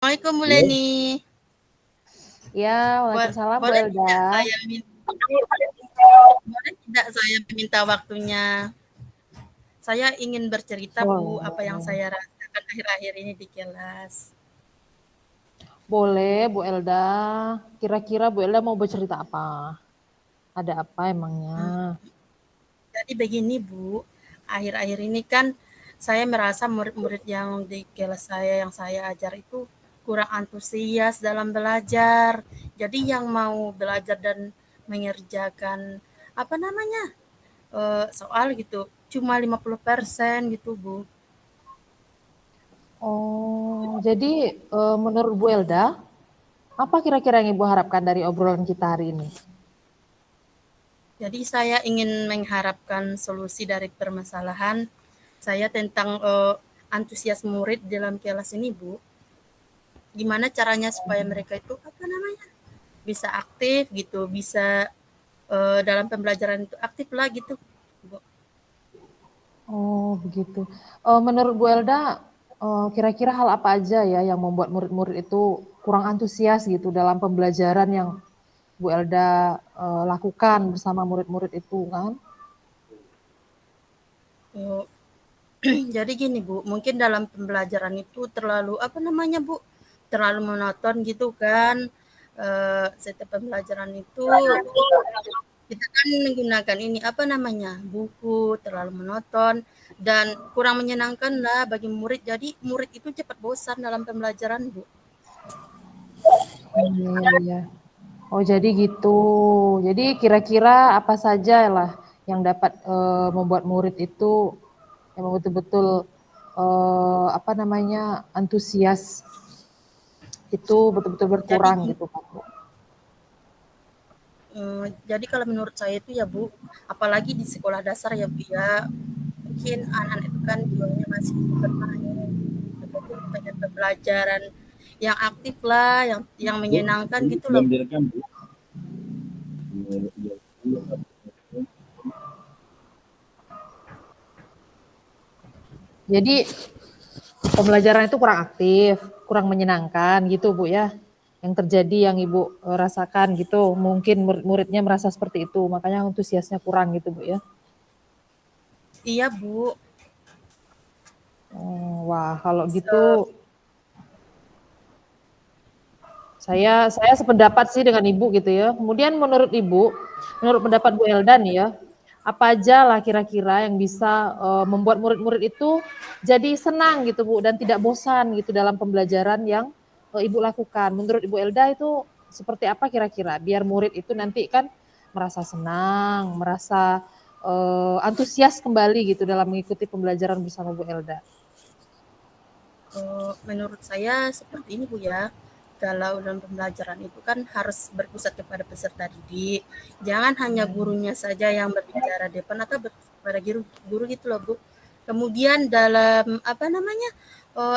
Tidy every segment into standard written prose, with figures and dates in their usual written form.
Assalamualaikum Bu Halo. Leni. Ya, Waalaikumsalam Bu Boleh Elda. tidak saya minta waktunya? Saya ingin bercerita Bu apa yang Boleh. saya rasakan akhir-akhir ini di kelas. Boleh Bu Elda. Kira-kira Bu Elda mau bercerita apa? Ada apa emangnya? Jadi begini Bu, akhir-akhir ini kan saya merasa murid-murid yang di kelas saya yang saya ajar itu kurang antusias dalam belajar. Jadi yang mau belajar dan mengerjakan apa namanya soal gitu cuma 50% gitu Bu. Oh, jadi menurut Bu Elda, apa kira-kira yang Ibu harapkan dari obrolan kita hari ini? Jadi saya ingin mengharapkan solusi dari permasalahan saya tentang antusias murid dalam kelas ini, Bu. Gimana caranya supaya mereka itu apa namanya bisa aktif gitu, bisa dalam pembelajaran itu aktif lah gitu, Bu. Oh, begitu. Menurut Bu Elda, kira-kira hal apa aja ya yang membuat murid-murid itu kurang antusias gitu dalam pembelajaran yang Bu Elda lakukan bersama murid-murid itu kan? Oh, jadi gini Bu, mungkin dalam pembelajaran itu terlalu apa namanya Bu, terlalu monoton gitu kan. Setiap pembelajaran itu kita kan menggunakan ini apa namanya buku terlalu monoton dan kurang menyenangkan lah bagi murid. Jadi murid itu cepat bosan dalam pembelajaran Bu. Iya, iya. Oh, jadi gitu. Jadi kira-kira apa saja lah yang dapat membuat murid itu memang betul-betul apa namanya antusias itu betul-betul Jadi berkurang gitu kan Bu. jadi kalau menurut saya itu ya Bu, apalagi di sekolah dasar ya Bu ya, mungkin anak-anak itu kan jiwanya masih bermain. Mereka itu pengen pembelajaran yang aktif lah, yang Bu, menyenangkan ini gitu loh belum Bu. direkam, Bu. Iya, iya. Jadi pembelajaran itu kurang aktif, kurang menyenangkan gitu Bu ya. Yang terjadi yang Ibu rasakan gitu, mungkin murid-muridnya merasa seperti itu, makanya antusiasnya kurang gitu Bu ya. Iya Bu. Oh, wah, kalau gitu Se- saya sependapat sih dengan Ibu gitu ya. Kemudian menurut Ibu, menurut pendapat Bu Elda nih ya, apa aja lah kira-kira yang bisa membuat murid-murid itu jadi senang gitu Bu dan tidak bosan gitu dalam pembelajaran yang Ibu lakukan. Menurut Ibu Elda itu seperti apa kira-kira biar murid itu nanti kan merasa senang, merasa antusias kembali gitu dalam mengikuti pembelajaran bersama Bu Elda. Menurut saya seperti ini Bu ya. Kalau dalam pembelajaran itu kan harus berpusat kepada peserta didik. Jangan hanya gurunya saja yang berbicara depan atau kepada guru gitu loh Bu. Kemudian dalam apa namanya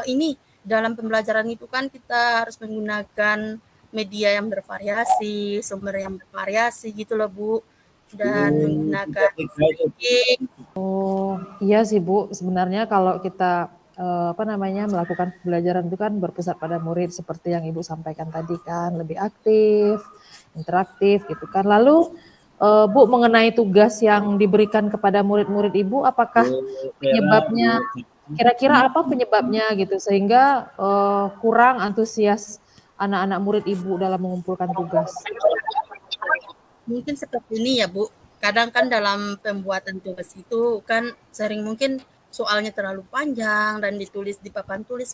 ini dalam pembelajaran itu kan kita harus menggunakan media yang bervariasi, sumber yang bervariasi gitu loh Bu. Dan menggunakan speaking. Oh, iya sih Bu, sebenarnya kalau kita apa namanya melakukan pembelajaran itu kan berpusat pada murid seperti yang Ibu sampaikan tadi kan, lebih aktif, interaktif gitu kan. Lalu Bu mengenai tugas yang diberikan kepada murid-murid Ibu, apakah Bu Vera, penyebabnya Bu. kira-kira apa penyebabnya gitu sehingga kurang antusias anak-anak murid Ibu dalam mengumpulkan tugas? Mungkin seperti ini ya Bu, kadang kan dalam pembuatan tugas itu kan sering mungkin soalnya terlalu panjang dan ditulis di papan tulis,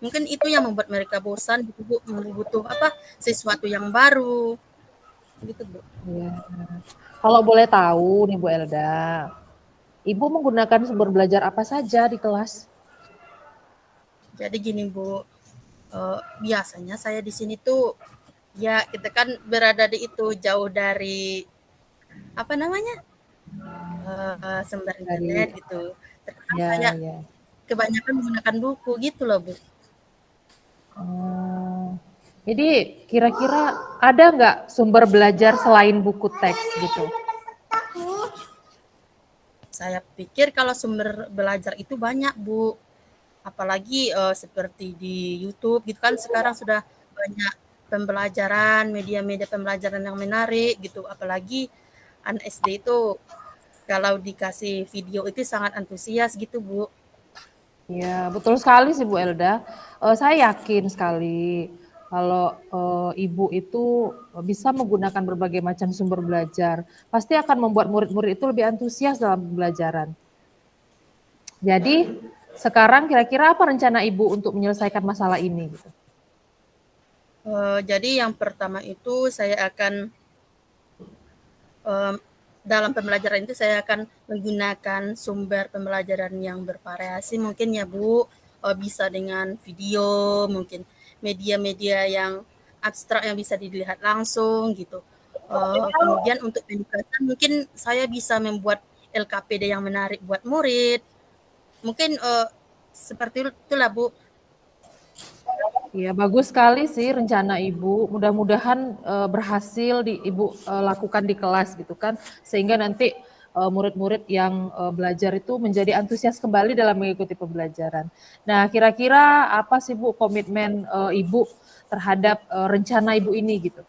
mungkin itu yang membuat mereka bosan gitu Bu, butuh apa sesuatu yang baru gitu Bu. Ya. Kalau boleh tahu nih Bu Elda, Ibu menggunakan sumber belajar apa saja di kelas? Jadi gini Bu, biasanya saya di sini tuh ya kita kan berada di itu jauh dari apa namanya sumber internet Dari gitu. Terkadang saya ya ya. kebanyakan menggunakan buku gitu loh Bu. Oh, jadi kira-kira ada nggak sumber belajar selain buku teks gitu? Saya pikir kalau sumber belajar itu banyak, Bu. Apalagi seperti di YouTube gitu kan sekarang sudah banyak pembelajaran, media-media pembelajaran yang menarik gitu. Apalagi anak SD itu kalau dikasih video itu sangat antusias gitu, Bu. Iya, betul sekali sih Bu Elda. Saya yakin sekali kalau Ibu itu bisa menggunakan berbagai macam sumber belajar, pasti akan membuat murid-murid itu lebih antusias dalam pembelajaran. Jadi, sekarang kira-kira apa rencana Ibu untuk menyelesaikan masalah ini? Gitu? Jadi yang pertama itu saya akan dalam pembelajaran itu saya akan menggunakan sumber pembelajaran yang bervariasi mungkin ya Bu, bisa dengan video, mungkin media-media yang abstrak yang bisa dilihat langsung gitu. Kemudian untuk penugasan mungkin saya bisa membuat LKPD yang menarik buat murid, mungkin seperti itulah Bu. Iya, bagus sekali sih rencana Ibu. Mudah-mudahan berhasil Ibu lakukan di kelas gitu kan, sehingga nanti murid-murid yang belajar itu menjadi antusias kembali dalam mengikuti pembelajaran. Nah, kira-kira apa sih Bu komitmen Ibu terhadap rencana Ibu ini gitu?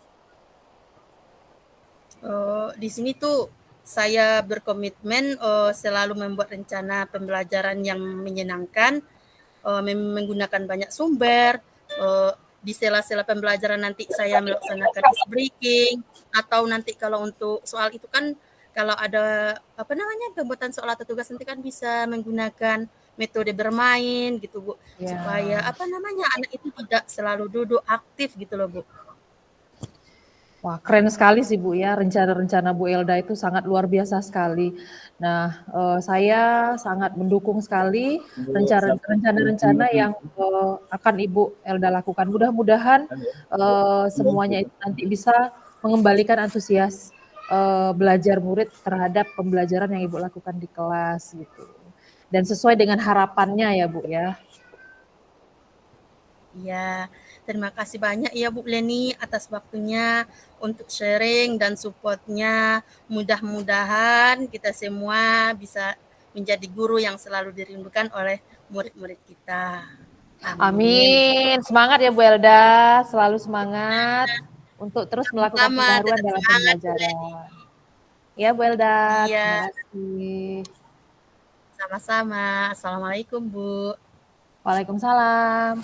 Di sini tuh saya berkomitmen selalu membuat rencana pembelajaran yang menyenangkan, menggunakan banyak sumber, di sela-sela pembelajaran nanti saya melaksanakan ice breaking, atau nanti kalau untuk soal itu kan kalau ada apa namanya pembuatan soal atau tugas nanti kan bisa menggunakan metode bermain gitu Bu, supaya Ya. apa namanya anak itu tidak selalu duduk aktif gitu loh Bu. Wah, keren sekali sih Bu ya, rencana-rencana Bu Elda itu sangat luar biasa sekali. Nah, saya sangat mendukung sekali rencana-rencana yang akan Ibu Elda lakukan. Mudah-mudahan semuanya itu nanti bisa mengembalikan antusias belajar murid terhadap pembelajaran yang Ibu lakukan di kelas gitu. Dan sesuai dengan harapannya ya Bu ya. Ya, terima kasih banyak ya Bu Leni atas waktunya untuk sharing dan supportnya. Mudah-mudahan kita semua bisa menjadi guru yang selalu dirindukan oleh murid-murid kita. Amin. Amin. Semangat ya Bu Elda, selalu semangat untuk terus melakukan Sama-sama, pembaharuan tetap dalam semangat Bu Leni. pembelajaran. Ya Bu Elda, terima Iya, kasih. sama-sama. Assalamualaikum Bu. Waalaikumsalam.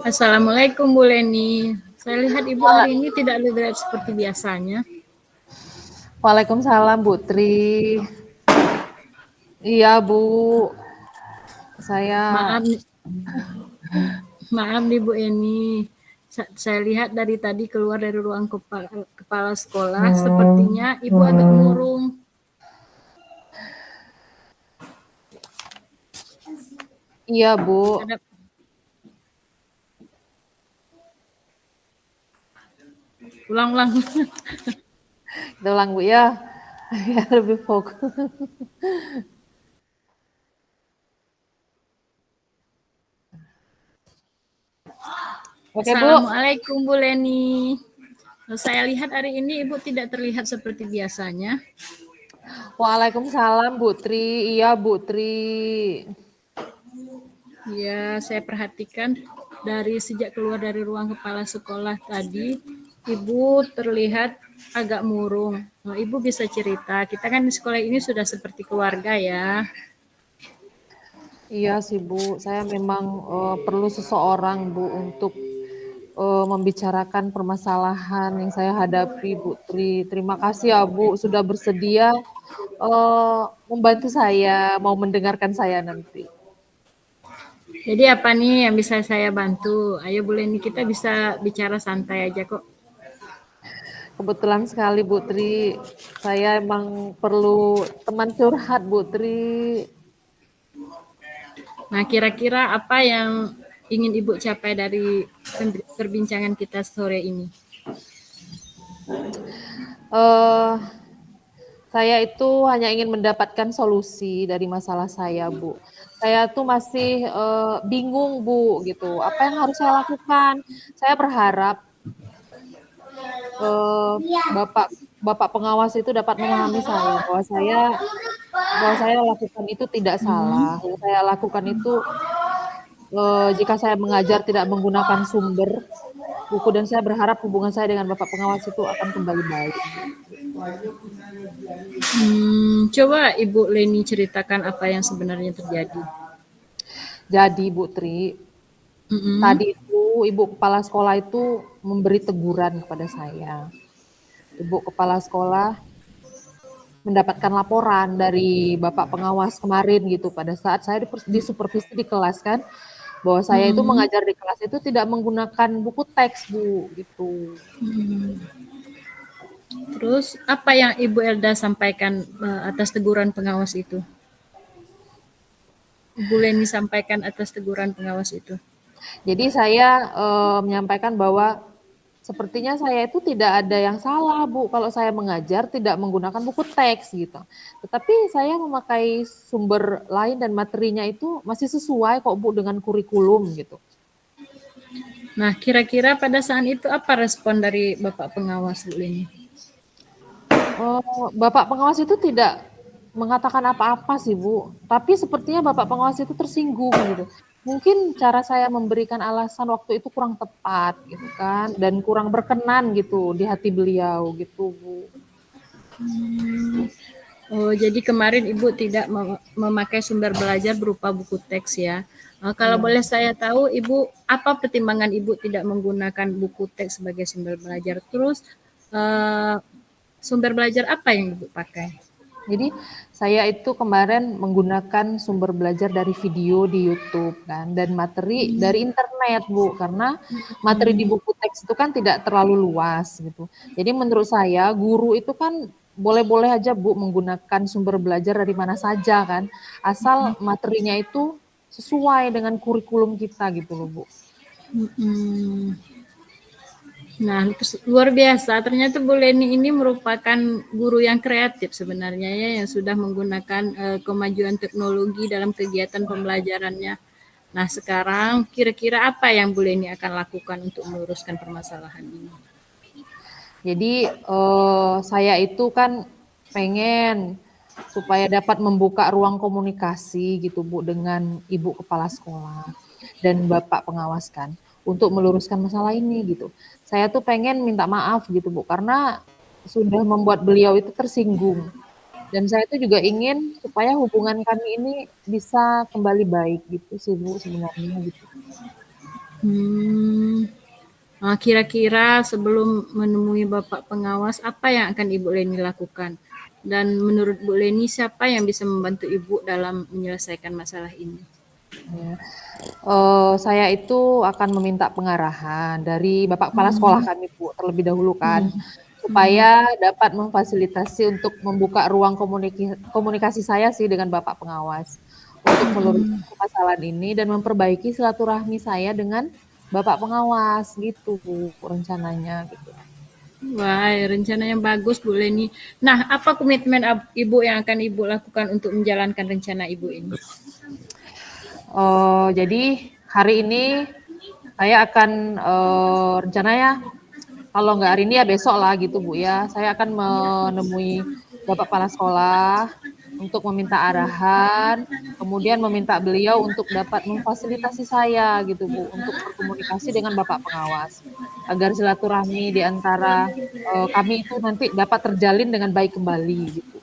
Assalamualaikum Bu Leni. Saya lihat Ibu hari ini tidak terlihat seperti biasanya. Waalaikumsalam Bu Tri. Iya Bu, saya Maaf, maaf nih Bu Eni. Saya lihat dari tadi keluar dari ruang kepala sekolah, sepertinya Ibu agak murung. iya Bu. Ada, ulang-ulang. Kita ulang Bu ya. Biar lebih fokus. Oke Bu. Assalamualaikum Bu Leni. Saya lihat hari ini Ibu tidak terlihat seperti biasanya. Waalaikumsalam Bu Tri. Iya Bu Tri. Ya, saya perhatikan dari sejak keluar dari ruang kepala sekolah tadi, Ibu terlihat agak murung. Nah, Ibu bisa cerita, kita kan di sekolah ini sudah seperti keluarga ya. Iya sih Bu, saya memang perlu seseorang Bu untuk membicarakan permasalahan yang saya hadapi Bu Tri. Terima kasih ya Bu sudah bersedia membantu saya, mau mendengarkan saya nanti. Jadi apa nih yang bisa saya bantu? Ayo boleh nih kita bisa bicara santai aja kok. Kebetulan sekali Bu Tri, saya emang perlu teman curhat Bu Tri. Nah, kira-kira apa yang ingin Ibu capai dari perbincangan kita sore ini? Eh, saya itu hanya ingin mendapatkan solusi dari masalah saya, Bu. Saya tuh masih bingung, Bu, gitu. Apa yang harus saya lakukan? Saya berharap Bapak Bapak pengawas itu dapat memahami saya bahwa saya bahwa saya lakukan itu tidak salah. Yang saya lakukan itu jika saya mengajar tidak menggunakan sumber buku dan saya berharap hubungan saya dengan Bapak pengawas itu akan kembali baik. Coba Ibu Leni ceritakan apa yang sebenarnya terjadi. Jadi Bu Tri, tadi itu Ibu Kepala Sekolah itu memberi teguran kepada saya. Ibu Kepala Sekolah mendapatkan laporan dari Bapak pengawas kemarin gitu pada saat saya disupervisi di kelas kan, bahwa saya itu mengajar di kelas itu tidak menggunakan buku teks Bu gitu. Terus apa yang Ibu Elda sampaikan atas teguran pengawas itu? Ibu Leni sampaikan atas teguran pengawas itu. Jadi saya menyampaikan bahwa sepertinya saya itu tidak ada yang salah Bu kalau saya mengajar tidak menggunakan buku teks gitu. Tetapi saya memakai sumber lain dan materinya itu masih sesuai kok Bu dengan kurikulum gitu. Nah, kira-kira pada saat itu apa respon dari Bapak pengawas Bu Leni? Bapak pengawas itu tidak mengatakan apa-apa sih Bu, tapi sepertinya Bapak pengawas itu tersinggung gitu. Mungkin cara saya memberikan alasan waktu itu kurang tepat gitu kan, dan kurang berkenan gitu di hati beliau gitu Bu. Oh, jadi kemarin Ibu tidak memakai sumber belajar berupa buku teks ya. Kalau boleh saya tahu, Ibu, apa pertimbangan Ibu tidak menggunakan buku teks sebagai sumber belajar? Terus sumber belajar apa yang Ibu pakai? Jadi saya itu kemarin menggunakan sumber belajar dari video di YouTube kan, dan materi dari internet Bu, karena materi di buku teks itu kan tidak terlalu luas gitu. Jadi menurut saya guru itu kan boleh-boleh aja Bu menggunakan sumber belajar dari mana saja kan, asal materinya itu sesuai dengan kurikulum kita gitu loh Bu. Nah, luar biasa. Ternyata Bu Leni ini merupakan guru yang kreatif sebenarnya ya, yang sudah menggunakan kemajuan teknologi dalam kegiatan pembelajarannya. Nah, sekarang kira-kira apa yang Bu Leni akan lakukan untuk meluruskan permasalahan ini? Jadi saya itu kan pengen supaya dapat membuka ruang komunikasi gitu Bu dengan Ibu Kepala Sekolah dan Bapak pengawas kan untuk meluruskan masalah ini gitu. Saya tuh pengen minta maaf gitu Bu karena sudah membuat beliau itu tersinggung. Dan saya itu juga ingin supaya hubungan kami ini bisa kembali baik gitu sih Bu sebenarnya gitu. Kira-kira sebelum menemui Bapak pengawas, apa yang akan Ibu Leni lakukan? Dan menurut Bu Leni, siapa yang bisa membantu Ibu dalam menyelesaikan masalah ini? Ya. Saya itu akan meminta pengarahan dari Bapak Kepala Sekolah kami Bu terlebih dahulu kan, supaya dapat memfasilitasi untuk membuka ruang komunikasi saya sih dengan Bapak pengawas untuk meluruskan permasalahan ini dan memperbaiki silaturahmi saya dengan Bapak pengawas gitu Bu rencananya gitu. Wah, rencana yang bagus Bu Leni. Nah, apa komitmen Ibu yang akan Ibu lakukan untuk menjalankan rencana Ibu ini? Jadi hari ini saya akan rencananya kalau nggak hari ini ya besok lah gitu Bu ya. Saya akan menemui Bapak Kepala Sekolah untuk meminta arahan, kemudian meminta beliau untuk dapat memfasilitasi saya gitu Bu untuk berkomunikasi dengan Bapak pengawas agar silaturahmi di antara kami itu nanti dapat terjalin dengan baik kembali gitu.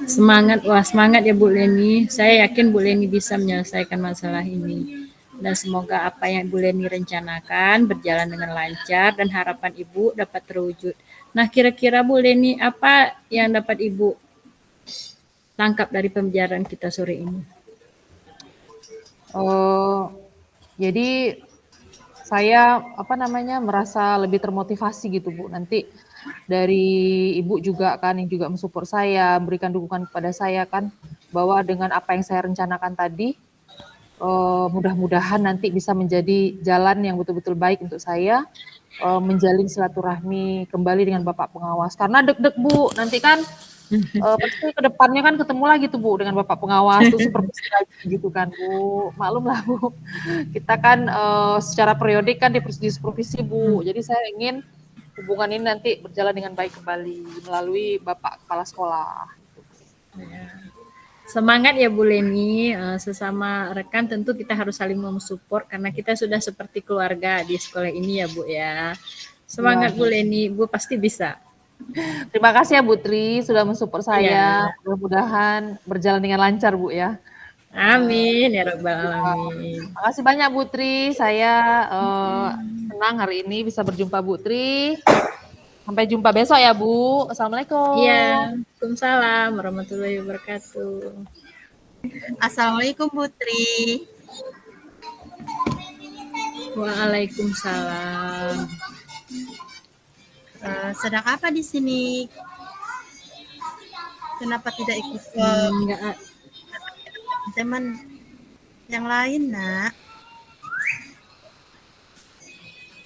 Semangat, wah semangat ya Bu Leni. Saya yakin Bu Leni bisa menyelesaikan masalah ini. Dan semoga apa yang Bu Leni rencanakan berjalan dengan lancar dan harapan Ibu dapat terwujud. Nah, kira-kira Bu Leni apa yang dapat Ibu tangkap dari pembicaraan kita sore ini? Jadi saya merasa lebih termotivasi gitu Bu. Nanti dari Ibu juga kan yang juga mensupport saya, berikan dukungan kepada saya kan bahwa dengan apa yang saya rencanakan tadi mudah-mudahan nanti bisa menjadi jalan yang betul-betul baik untuk saya menjalin silaturahmi kembali dengan Bapak pengawas. Karena deg-deg Bu, nanti kan pasti ke depannya kan ketemu lagi tuh Bu dengan Bapak pengawas tuh supervisi lagi gitu kan Bu. Maklum lah Bu. Kita kan secara periodik kan di supervisi Bu. Jadi saya ingin hubungan ini nanti berjalan dengan baik kembali melalui Bapak Kepala Sekolah. Ya. Semangat ya Bu Leni, sesama rekan tentu kita harus saling mensupport karena kita sudah seperti keluarga di sekolah ini ya Bu ya. Semangat Bu Iya. Leni, Bu pasti bisa. Terima kasih ya Bu Tri sudah mensupport Iya. saya. Mudah-mudahan berjalan dengan lancar Bu ya. Amin ya Rabbal Alamin. Makasih banyak Bu Tri. Saya senang hari ini bisa berjumpa Bu Tri. Sampai jumpa besok ya Bu. Assalamualaikum. Iya, Waalaikumsalam warahmatullahi wabarakatuh. Assalamualaikum Putri. Waalaikumsalam. Sedang apa di sini? Kenapa tidak ikut ke Enggak, teman yang lain, Nak?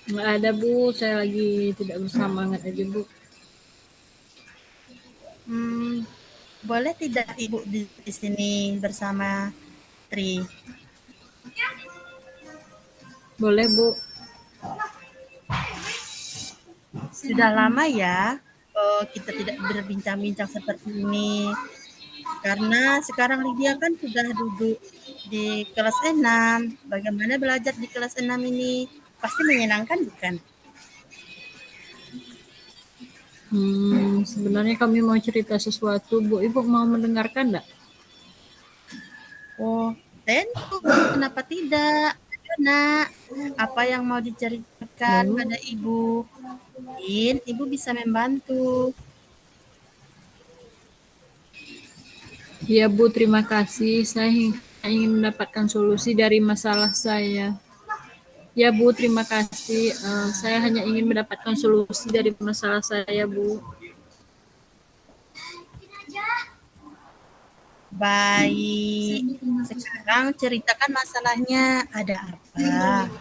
enggak ada Bu, saya lagi tidak bersemangat aja Bu. Boleh tidak Ibu di sini bersama Tri? Boleh Bu. Sudah lama ya kita tidak berbincang-bincang seperti ini. Karena sekarang Lydia kan sudah duduk di kelas 6. Bagaimana belajar di kelas 6 ini? Pasti menyenangkan bukan? Sebenarnya kami mau cerita sesuatu Bu. Ibu mau mendengarkan enggak? Oh, tentu. Kenapa tidak? Ayo, Nak. Apa yang mau diceritakan pada Ibu? Mungkin Ibu bisa membantu. Ya Bu, terima kasih. Saya ingin mendapatkan solusi dari masalah saya. Ya Bu, terima kasih. Saya hanya ingin mendapatkan solusi dari masalah saya Bu. Baik. Sekarang ceritakan masalahnya. Ada apa?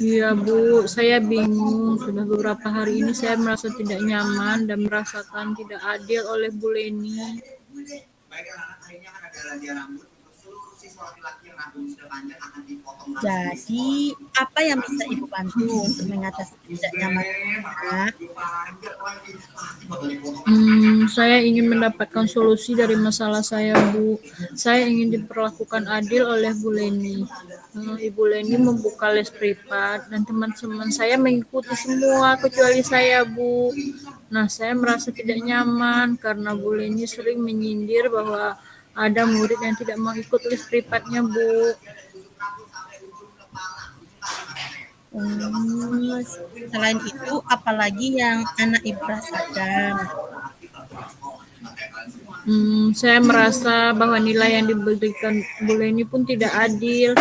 Iya Bu, saya bingung. Sudah beberapa hari ini saya merasa tidak nyaman dan merasakan tidak adil oleh Bu Leni. Jadi, apa yang bisa Ibu bantu untuk mengatasi tidak nyaman? Saya ingin mendapatkan solusi dari masalah saya Bu. Saya ingin diperlakukan adil oleh Bu Leni. Ibu Leni membuka les privat dan teman-teman saya mengikuti semua kecuali saya Bu. Nah, saya merasa tidak nyaman karena Bu Leni sering menyindir bahwa ada murid yang tidak mau ikut les privatnya Bu. Selain itu, apalagi yang anak Ibu rasakan? Saya merasa bahwa nilai yang diberikan Bu Leni pun tidak adil.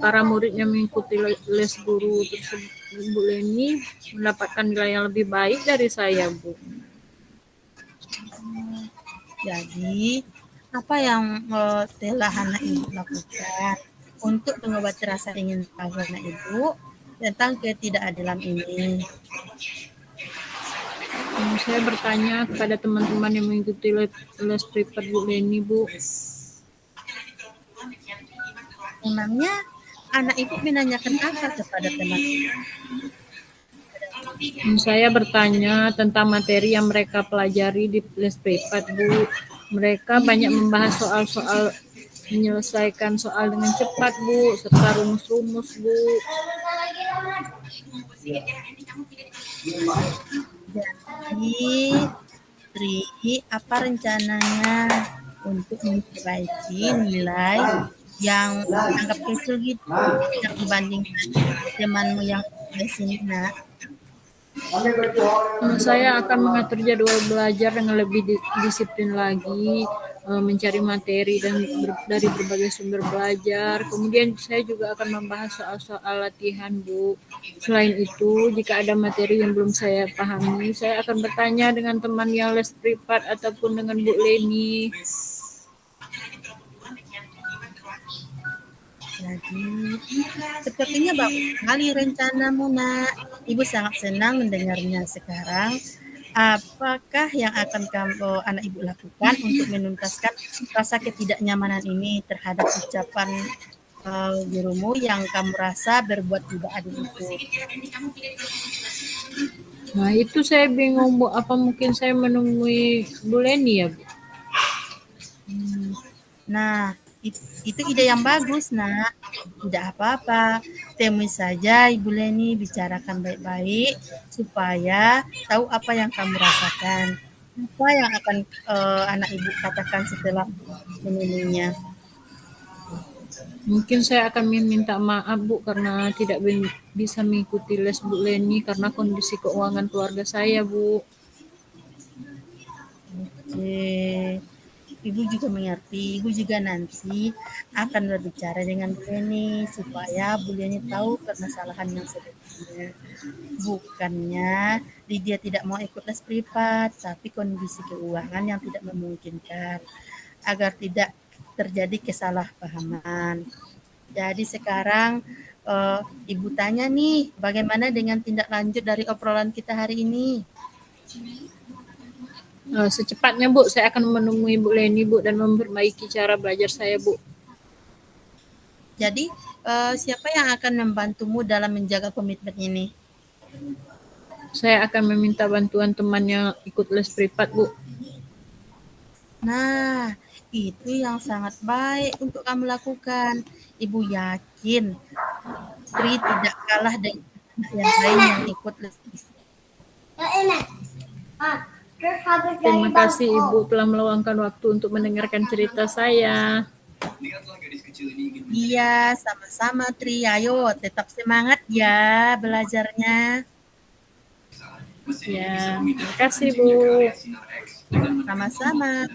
Para murid yang mengikuti les guru tersebut, Bu Leni mendapatkan nilai yang lebih baik dari saya, Bu. Jadi, apa yang telah anak Ibu lakukan untuk mengobati rasa ingin tahu anak Ibu tentang ketidakadilan ini? Saya bertanya kepada teman-teman yang mengikuti les privat Bu Leni, Bu. Memangnya anak Ibu menanyakan apa kepada teman? Saya bertanya tentang materi yang mereka pelajari di les privat, Bu. Mereka banyak membahas soal-soal menyelesaikan soal dengan cepat, Bu, serta rumus-rumus, Bu. Jadi, Tri, apa rencananya untuk memperbaiki nilai yang anggap kecil gitu yang dibandingkan temanmu yang di sini, Nak? Saya akan mengatur jadwal belajar dengan lebih disiplin lagi, mencari materi dari berbagai sumber belajar. Kemudian saya juga akan membahas soal-soal latihan, Bu. Selain itu, jika ada materi yang belum saya pahami, saya akan bertanya dengan teman yang les privat ataupun dengan Bu Leni. Jadi, sepertinya bagus sekali rencanamu, Nak. Ibu sangat senang mendengarnya sekarang. Apakah yang akan anak Ibu lakukan untuk menuntaskan rasa ketidaknyamanan ini terhadap ucapan gurumu yang kamu rasa berbuat tidak adil itu? Nah, itu saya bingung, Bu. Apa mungkin saya menemui Bu Leni ya, Bu? Hmm. Nah, itu ide yang bagus, Nak. Tidak apa-apa. Temui saja Ibu Leni, bicarakan baik-baik supaya tahu apa yang kamu rasakan. Apa yang akan anak Ibu katakan setelah menemuinya. Mungkin saya akan meminta maaf, Bu, karena tidak bisa mengikuti les Bu Leni karena kondisi keuangan keluarga saya, Bu. Oke. Ibu juga mengerti, Ibu juga nanti akan berbicara dengan Bu Leni supaya Bu Leni tahu permasalahan yang sebenarnya. Bukannya Lydia tidak mau ikut les privat, tapi kondisi keuangan yang tidak memungkinkan agar tidak terjadi kesalahpahaman. Jadi sekarang Ibu tanya nih, bagaimana dengan tindak lanjut dari obrolan kita hari ini? Secepatnya, Bu, saya akan menemui Bu Leni, Bu, dan memperbaiki cara belajar saya, Bu. Jadi siapa yang akan membantumu dalam menjaga komitmen ini? Saya akan meminta bantuan teman yang ikut les privat, Bu. Nah, itu yang sangat baik untuk kamu lakukan. Ibu yakin Tri tidak kalah dengan anak yang lain yang ikut les. Terima kasih Ibu telah meluangkan waktu untuk mendengarkan cerita saya. Iya, sama-sama Tri. Ayo, tetap semangat ya belajarnya. Ya, terima kasih Bu. Sama-sama.